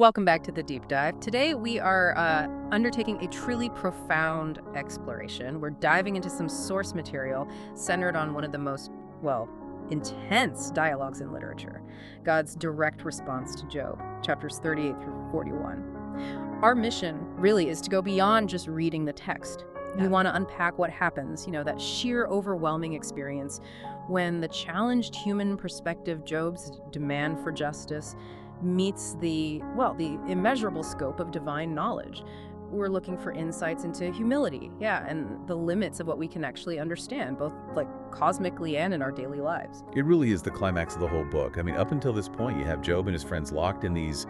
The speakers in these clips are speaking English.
Welcome back to the deep dive. Today we are undertaking a truly profound exploration. We're diving into some source material centered on one of the most, well, intense dialogues in literature, God's direct response to Job, chapters 38 through 41. Our mission really is to go beyond just reading the text. We want to unpack what happens, that sheer overwhelming experience when the challenged human perspective, Job's demand for justice, meets the immeasurable scope of divine knowledge. We're looking for insights into humility, and the limits of what we can actually understand, both cosmically and in our daily lives. It really is the climax of the whole book. I mean, up until this point, you have Job and his friends locked in these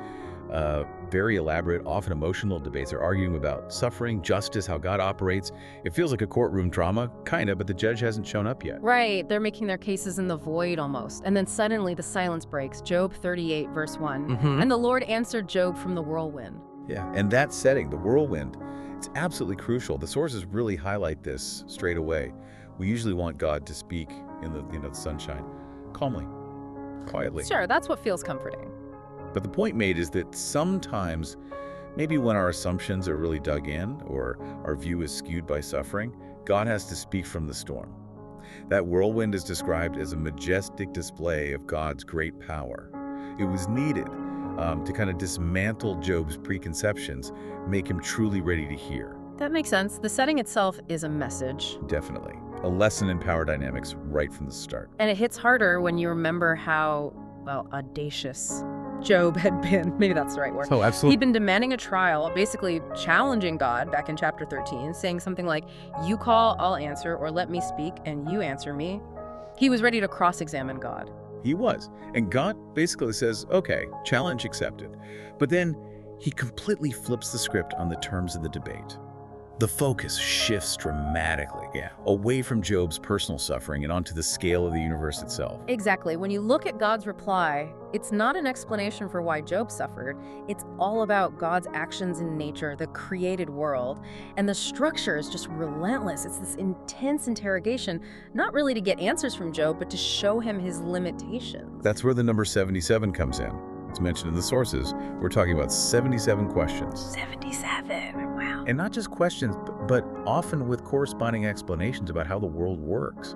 very elaborate, often emotional debates. They're arguing about suffering, justice, how God operates. It feels like a courtroom drama, kind of, but the judge hasn't shown up yet. Right, they're making their cases in the void almost. And then suddenly the silence breaks, Job 38, verse 1. And the Lord answered Job from the whirlwind. Yeah, and that setting, the whirlwind, it's absolutely crucial. The sources really highlight this straight away. We usually want God to speak in the sunshine, calmly, quietly. Sure, that's what feels comforting. But the point made is that sometimes, maybe when our assumptions are really dug in or our view is skewed by suffering, God has to speak from the storm. That whirlwind is described as a majestic display of God's great power. It was needed to kind of dismantle Job's preconceptions, make him truly ready to hear. That makes sense. The setting itself is a message. Definitely. A lesson in power dynamics right from the start. And it hits harder when you remember how, audacious Job had been. Maybe that's the right word. Oh, absolutely. He'd been demanding a trial, basically challenging God back in chapter 13, saying something like, "You call, I'll answer, or let me speak, and you answer me." He was ready to cross-examine God. He was. And God basically says, okay, challenge accepted. But then he completely flips the script on the terms of the debate. The focus shifts dramatically, away from Job's personal suffering and onto the scale of the universe itself. Exactly. When you look at God's reply, it's not an explanation for why Job suffered. It's all about God's actions in nature, the created world. And the structure is just relentless. It's this intense interrogation, not really to get answers from Job, but to show him his limitations. That's where the number 77 comes in. It's mentioned in the sources. We're talking about 77 questions. 77, wow. And not just questions, but often with corresponding explanations about how the world works.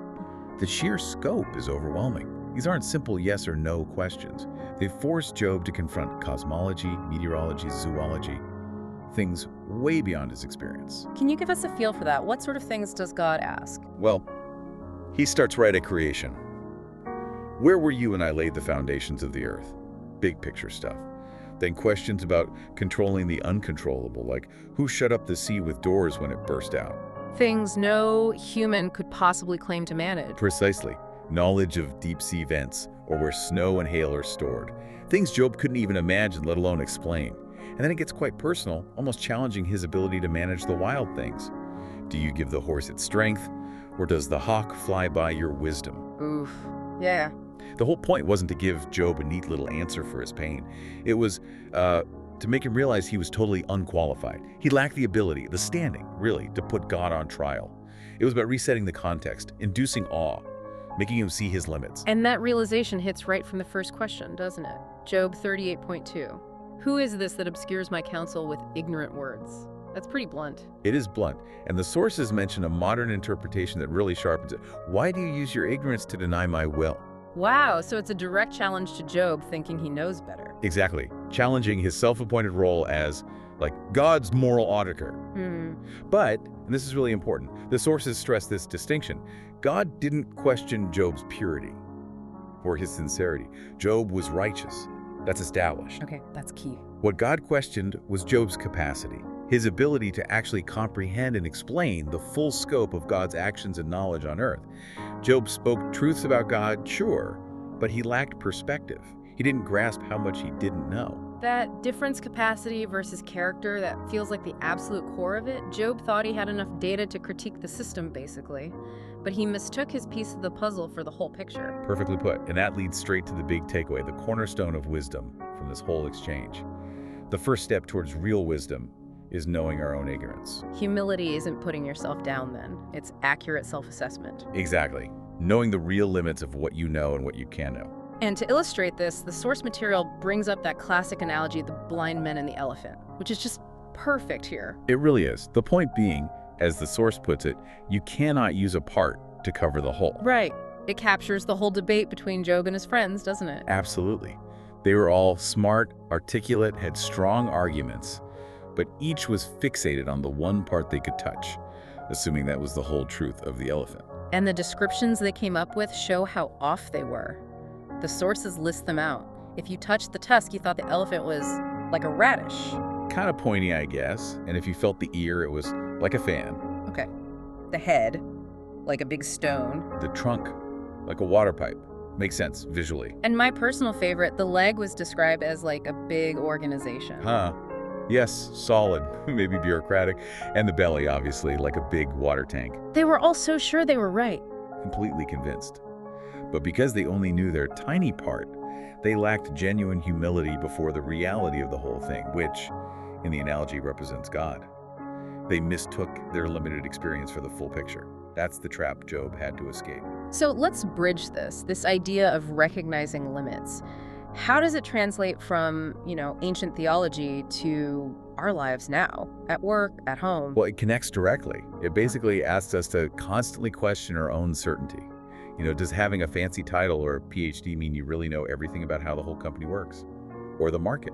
The sheer scope is overwhelming. These aren't simple yes or no questions. They force Job to confront cosmology, meteorology, zoology, things way beyond his experience. Can you give us a feel for that? What sort of things does God ask? Well, he starts right at creation. Where were you when I laid the foundations of the earth? Big picture stuff. Then questions about controlling the uncontrollable, like who shut up the sea with doors when it burst out? Things no human could possibly claim to manage. Precisely. Knowledge of deep-sea vents, or where snow and hail are stored. Things Job couldn't even imagine, let alone explain. And then it gets quite personal, almost challenging his ability to manage the wild things. Do you give the horse its strength, or does the hawk fly by your wisdom? Oof. Yeah. The whole point wasn't to give Job a neat little answer for his pain. It was to make him realize he was totally unqualified. He lacked the ability, the standing, really, to put God on trial. It was about resetting the context, inducing awe, making him see his limits. And that realization hits right from the first question, doesn't it? Job 38.2. Who is this that obscures my counsel with ignorant words? That's pretty blunt. It is blunt, and the sources mention a modern interpretation that really sharpens it. Why do you use your ignorance to deny my will? Wow, so it's a direct challenge to Job thinking he knows better. Exactly. Challenging his self-appointed role as, God's moral auditor. But, and this is really important, the sources stress this distinction. God didn't question Job's purity or his sincerity. Job was righteous. That's established. Okay, that's key. What God questioned was Job's capacity, his ability to actually comprehend and explain the full scope of God's actions and knowledge on earth. Job spoke truths about God, sure, but he lacked perspective. He didn't grasp how much he didn't know. That difference capacity versus character, that feels like the absolute core of it. Job thought he had enough data to critique the system, basically, but he mistook his piece of the puzzle for the whole picture. Perfectly put, and that leads straight to the big takeaway, the cornerstone of wisdom from this whole exchange. The first step towards real wisdom is knowing our own ignorance. Humility isn't putting yourself down then. It's accurate self-assessment. Exactly. Knowing the real limits of what you know and what you can know. And to illustrate this, the source material brings up that classic analogy, the blind men and the elephant, which is just perfect here. It really is. The point being, as the source puts it, you cannot use a part to cover the whole. Right. It captures the whole debate between Job and his friends, doesn't it? Absolutely. They were all smart, articulate, had strong arguments, but each was fixated on the one part they could touch, assuming that was the whole truth of the elephant. And the descriptions they came up with show how off they were. The sources list them out. If you touched the tusk, you thought the elephant was like a radish. Kind of pointy, I guess, and if you felt the ear, it was like a fan. Okay. The head, like a big stone. The trunk, like a water pipe. Makes sense, visually. And my personal favorite, the leg was described as like a big organization. Huh. Yes, solid, maybe bureaucratic, and the belly, obviously, like a big water tank. They were all so sure they were right. Completely convinced. But because they only knew their tiny part, they lacked genuine humility before the reality of the whole thing, which, in the analogy, represents God. They mistook their limited experience for the full picture. That's the trap Job had to escape. So let's bridge this idea of recognizing limits. How does it translate from, ancient theology to our lives now, at work, at home? Well, it connects directly. It basically asks us to constantly question our own certainty. Does having a fancy title or a PhD mean you really know everything about how the whole company works? Or the market?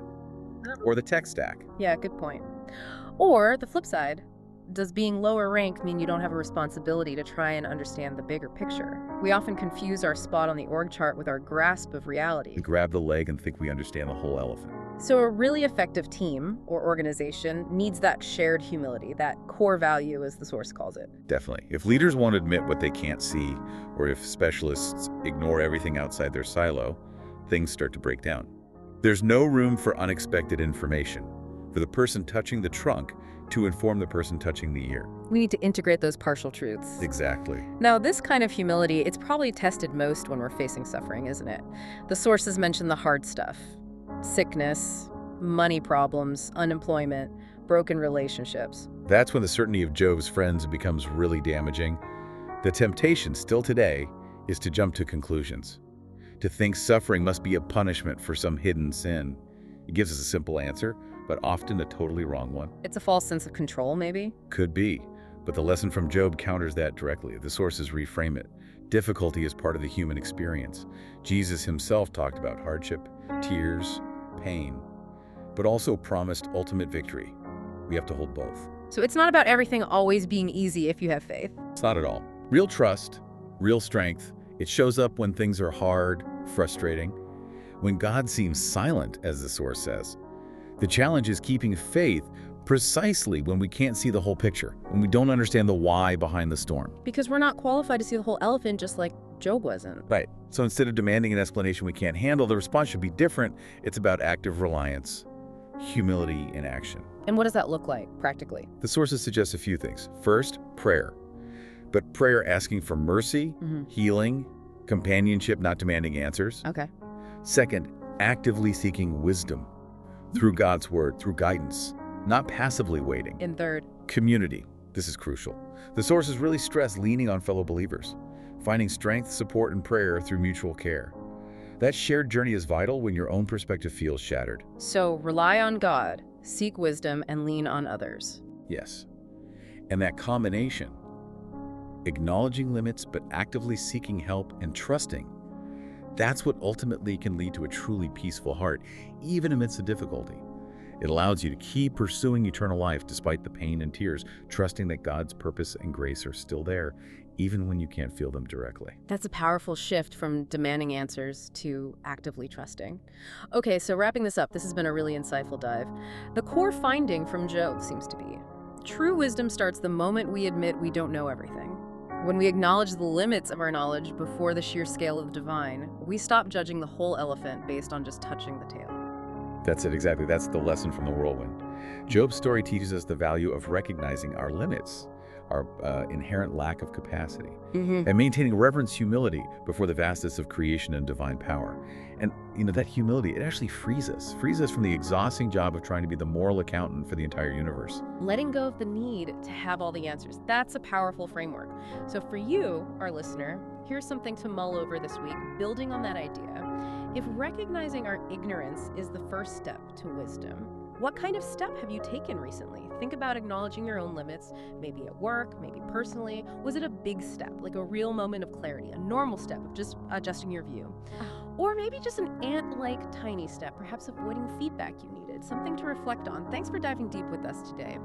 Or the tech stack? Yeah, good point. Or the flip side, does being lower rank mean you don't have a responsibility to try and understand the bigger picture? We often confuse our spot on the org chart with our grasp of reality. We grab the leg and think we understand the whole elephant. So a really effective team or organization needs that shared humility, that core value, as the source calls it. Definitely. If leaders won't admit what they can't see, or if specialists ignore everything outside their silo, things start to break down. There's no room for unexpected information, for the person touching the trunk to inform the person touching the ear. We need to integrate those partial truths. Exactly. Now, this kind of humility, it's probably tested most when we're facing suffering, isn't it? The sources mention the hard stuff. Sickness, money problems, unemployment, broken relationships. That's when the certainty of Job's friends becomes really damaging. The temptation still today is to jump to conclusions, to think suffering must be a punishment for some hidden sin. It gives us a simple answer, but often a totally wrong one. It's a false sense of control, maybe? Could be, but the lesson from Job counters that directly. The sources reframe it. Difficulty is part of the human experience. Jesus himself talked about hardship, tears, pain, but also promised ultimate victory. We have to hold both. So it's not about everything always being easy if you have faith. It's not at all. Real trust, real strength, it shows up when things are hard, frustrating, when God seems silent, as the source says. The challenge is keeping faith precisely when we can't see the whole picture, when we don't understand the why behind the storm. Because we're not qualified to see the whole elephant, just like Job wasn't. Right. So instead of demanding an explanation we can't handle, the response should be different. It's about active reliance, humility in action. And what does that look like, practically? The sources suggest a few things. First, prayer. But prayer asking for mercy, healing, companionship, not demanding answers. Okay. Second, actively seeking wisdom through God's word, through guidance, not passively waiting. And third, community. This is crucial. The sources really stress leaning on fellow believers, finding strength, support, and prayer through mutual care. That shared journey is vital when your own perspective feels shattered. So rely on God, seek wisdom, and lean on others. Yes. And that combination, acknowledging limits but actively seeking help and trusting, that's what ultimately can lead to a truly peaceful heart, even amidst the difficulty. It allows you to keep pursuing eternal life despite the pain and tears, trusting that God's purpose and grace are still there, even when you can't feel them directly. That's a powerful shift from demanding answers to actively trusting. Okay, so wrapping this up, this has been a really insightful dive. The core finding from Job seems to be, true wisdom starts the moment we admit we don't know everything. When we acknowledge the limits of our knowledge before the sheer scale of the divine, we stop judging the whole elephant based on just touching the tail. That's it, exactly. That's the lesson from the whirlwind. Job's story teaches us the value of recognizing our limits, our inherent lack of capacity, and maintaining reverence, humility before the vastness of creation and divine power. And that humility, it actually frees us from the exhausting job of trying to be the moral accountant for the entire universe. Letting go of the need to have all the answers, that's a powerful framework. So for you, our listener, here's something to mull over this week. building on that idea, if recognizing our ignorance is the first step to wisdom, what kind of step have you taken recently? Think about acknowledging your own limits, maybe at work, maybe personally. Was it a big step, like a real moment of clarity, a normal step of just adjusting your view? Or maybe just an ant-like tiny step, perhaps avoiding feedback you needed, something to reflect on. Thanks for diving deep with us today.